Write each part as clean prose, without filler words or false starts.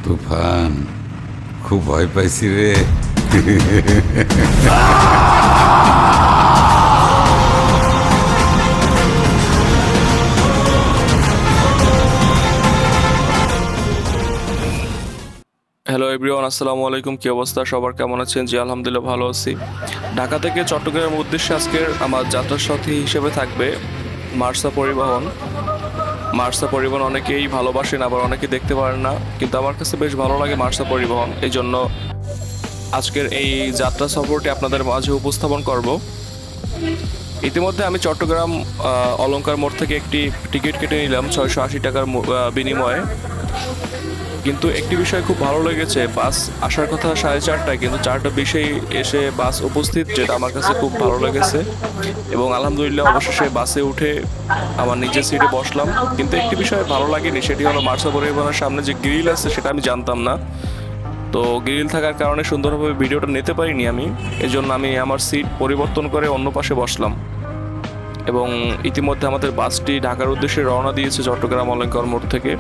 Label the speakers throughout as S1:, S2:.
S1: তুফান, খুব ভয় পাইছি রে।
S2: হ্যালো এভরিওয়ান, আসসালামু আলাইকুম। কি অবস্থা সবার, কেমন আছেন? জি আলহামদুলিল্লাহ ভালো আছি। ঢাকা থেকে চট্টগ্রামের উদ্দেশ্যে আজকের আমার যাত্রার সাথী হিসেবে থাকবে মার্সা পরিবহন। মার্সা পরিবহন অনেকেই ভালোবাসেন, আবার অনেকে দেখতে পারেন না, কিন্তু আমার কাছে বেশ ভালো লাগে মার্সা পরিবহন। এই জন্য আজকের এই যাত্রা সফরটি আপনাদের মাঝে উপস্থাপন করব। ইতিমধ্যে আমি চট্টগ্রাম অলংকার মোড় থেকে একটি টিকিট কেটে নিলাম 680 টাকার বিনিময়ে। কিন্তু একটি বিষয় খুব ভালো লেগেছে, বাস আসার কথা 4:30টায়, কিন্তু 4:20-এই এসে বাস উপস্থিত, যেটা আমার কাছে খুব ভালো লেগেছে। এবং আলহামদুলিল্লাহ অবশেষে বাসে উঠে আমার নিজের সিটে বসলাম। কিন্তু একটি বিষয় ভালো লাগেনি, সেটি হলো মার্সা পরিবহনের সামনে যে গ্রিল আছে সেটা আমি জানতাম না। তো গ্রিল থাকার কারণে সুন্দরভাবে ভিডিওটা নিতে পারিনি আমি। এজন্য আমি আমার সিট পরিবর্তন করে অন্য পাশে বসলাম। এবং ইতিমধ্যে আমাদের বাসটি ঢাকার উদ্দেশ্যে রওনা দিয়েছে চট্টগ্রাম অলঙ্কার মোড় থেকে।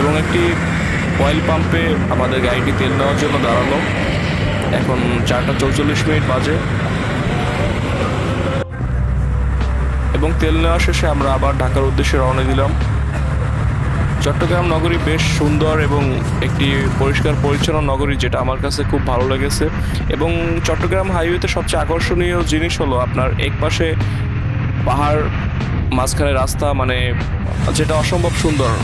S2: এবং একটি অয়েল পাম্পে আমাদের গাড়িটি তেল নেওয়ার জন্য দাঁড়ালো। এখন 4:44 বাজে এবং তেল নেওয়া শেষে আমরা আবার ঢাকার উদ্দেশ্যে রওনা দিলাম। চট্টগ্রাম নগরী বেশ সুন্দর এবং একটি পরিষ্কার পরিচ্ছন্ন নগরী, যেটা আমার কাছে খুব ভালো লেগেছে। এবং চট্টগ্রাম হাইওয়েতে সবচেয়ে আকর্ষণীয় জিনিস হলো আপনার একপাশে পাহাড়, মাঝখানে রাস্তা, মানে যেটা অসম্ভব সুন্দর।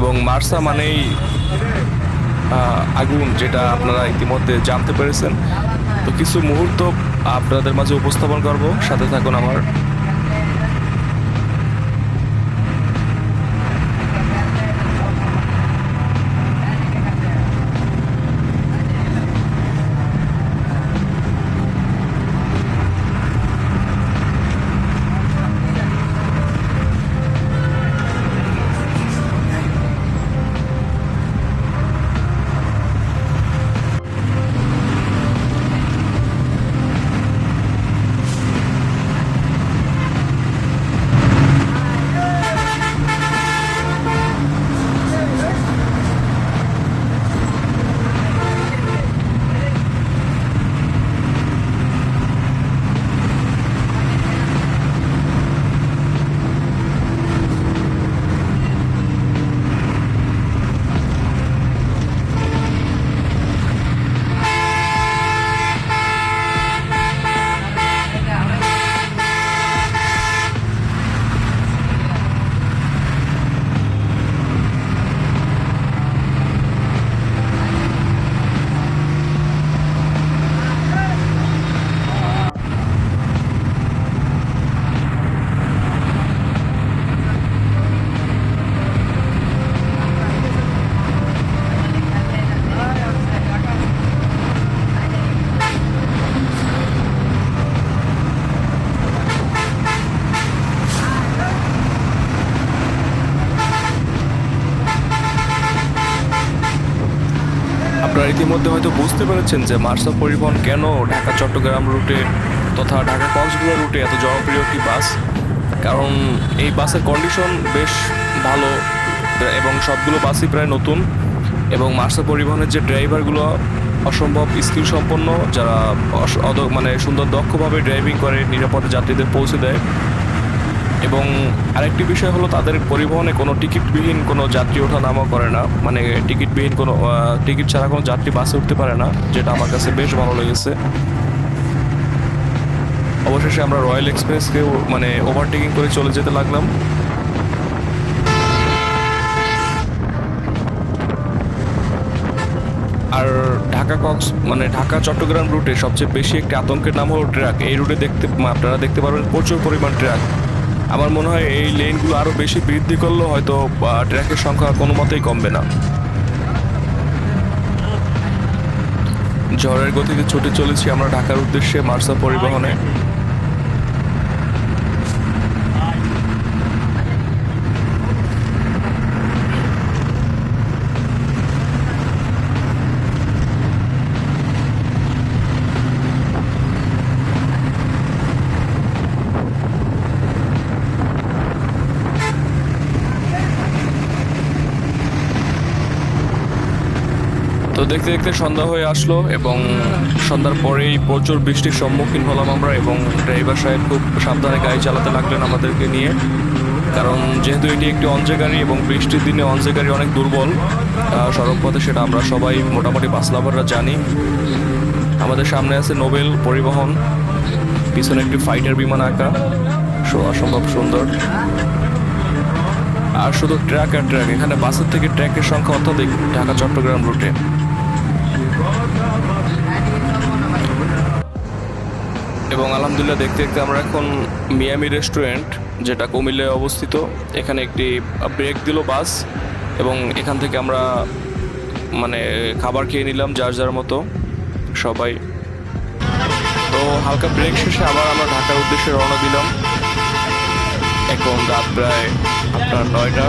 S2: এবং মার্সা মানেই আগুন, যেটা আপনারা ইতিমধ্যে জানতে পেরেছেন। তো কিছু মুহূর্ত আপনাদের মাঝে উপস্থাপন করব, সাথে থাকুন আমার। আপনারা ইতিমধ্যে হয়তো বুঝতে পেরেছেন যে মার্সা পরিবহন কেন ঢাকা চট্টগ্রাম রুটে তথা ঢাকা কক্সবাজার রুটে এত জনপ্রিয় একটি বাস। কারণ এই বাসের কন্ডিশন বেশ ভালো এবং সবগুলো বাসই প্রায় নতুন। এবং মার্সা পরিবহনের যে ড্রাইভারগুলো অসম্ভব স্কিল সম্পন্ন, যারা মানে সুন্দর দক্ষভাবে ড্রাইভিং করে, নিরাপদে যাত্রীদের পৌঁছে দেয়। এবং আরেকটি বিষয় হলো তাদের পরিবহনে কোনো টিকিটবিহীন কোনো যাত্রী ওঠা নামা করে না, মানে টিকিটবিহীন কোনো টিকিট ছাড়া কোনো যাত্রী বাসে উঠতে পারে না, যেটা আমার কাছে বেশ ভালো লেগেছে। অবশেষে আমরা রয়্যাল এক্সপ্রেসকেও মানে ওভারটেকিং করে চলে যেতে লাগলাম। আর ঢাকা চট্টগ্রাম রুটে সবচেয়ে বেশি একটি আতঙ্কের নাম হলো ট্রাক। এই রুটে আপনারা দেখতে পারবেন প্রচুর পরিমাণ ট্রাক। আমার মনে হয় এই লেনগুলো আরও বেশি বৃদ্ধি করলেও হয়তো ট্রাকের সংখ্যা কোনো মতেই কমবে না। ঝড়ের গতিতে ছুটে চলেছি আমরা ঢাকার উদ্দেশ্যে মার্সা পরিবহনে। তো দেখতে দেখতে সন্ধ্যা হয়ে আসলো এবং সন্ধ্যার পরেই প্রচুর বৃষ্টির সম্মুখীন হলাম আমরা, এবং ড্রাইভার সাহেব খুব সাবধানে গাড়ি চালাতে লাগলেন আমাদেরকে নিয়ে। কারণ যেহেতু এটি একটি অঞ্চে গাড়ি এবং বৃষ্টির দিনে অঞ্চে গাড়ি অনেক দুর্বল সড়ক পথে, সেটা আমরা সবাই মোটামুটি বাস লাভাররা জানি। আমাদের সামনে আছে নোবেল পরিবহন, পিছনে একটি ফাইটার বিমান আঁকা, অসম্ভব সুন্দর। আর শুধু ট্র্যাক আর ট্র্যাক, এখানে বাসের থেকে ট্র্যাকের সংখ্যা অত্যাধিক ঢাকা চট্টগ্রাম রুটে। এবং আলহামদুলিল্লাহ দেখতে দেখতে আমরা এখন মিয়ামি রেস্টুরেন্ট, যেটা কুমিল্লায় অবস্থিত, এখানে একটি ব্রেক দিল বাস, এবং এখান থেকে আমরা মানে খাবার খেয়ে নিলাম যার যার মতো সবাই। তো হালকা ব্রেক শেষে আবার আমরা ঢাকার উদ্দেশ্যে রওনা দিলাম। এখন রাত প্রায় আপনার 9টা।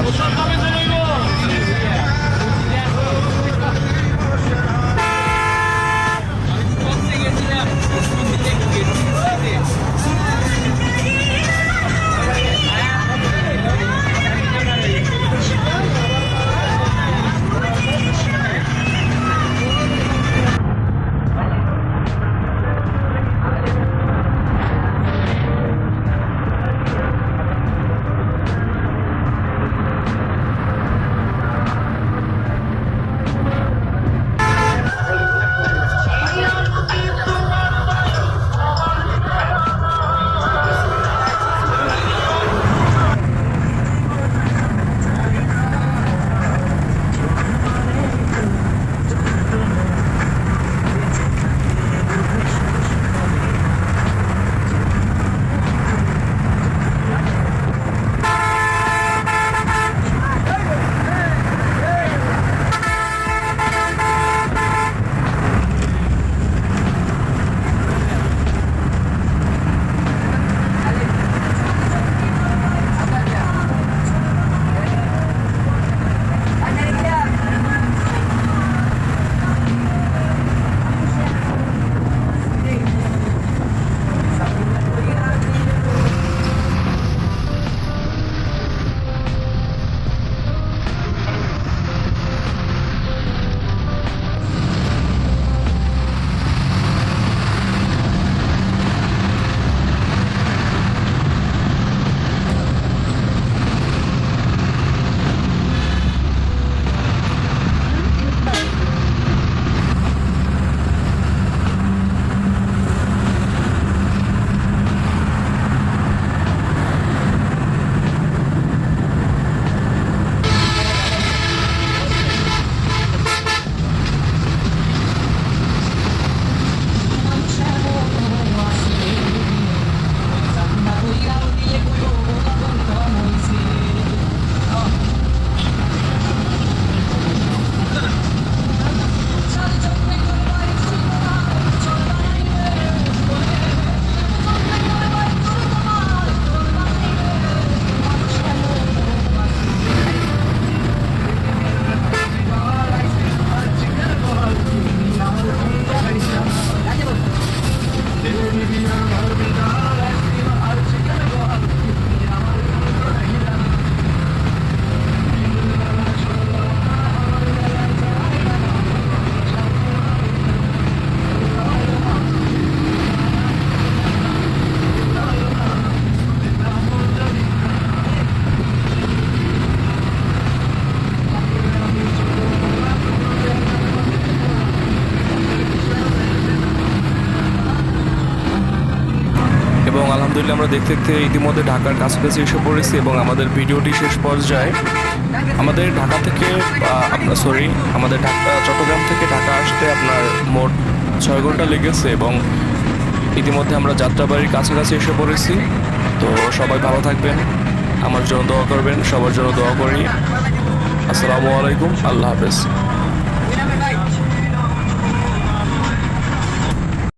S2: আলহামদুলিল্লাহ আমরা দেখতে দেখতে ইতিমধ্যে ঢাকার কাছাকাছি এসে পড়েছি এবং আমাদের ভিডিওটি শেষ পর্যায়ে। আমাদের ঢাকা থেকে আমাদের চট্টগ্রাম থেকে ঢাকা আসতে আপনার মোট 6 ঘন্টা লেগেছে এবং ইতিমধ্যে আমরা যাত্রাবাড়ির কাছাকাছি এসে পড়েছি। তো সবাই ভালো থাকবেন, আমার জন্য দোয়া করবেন, সবার জন্য দোয়া করি। আসসালামু আলাইকুম, আল্লাহ হাফেজ।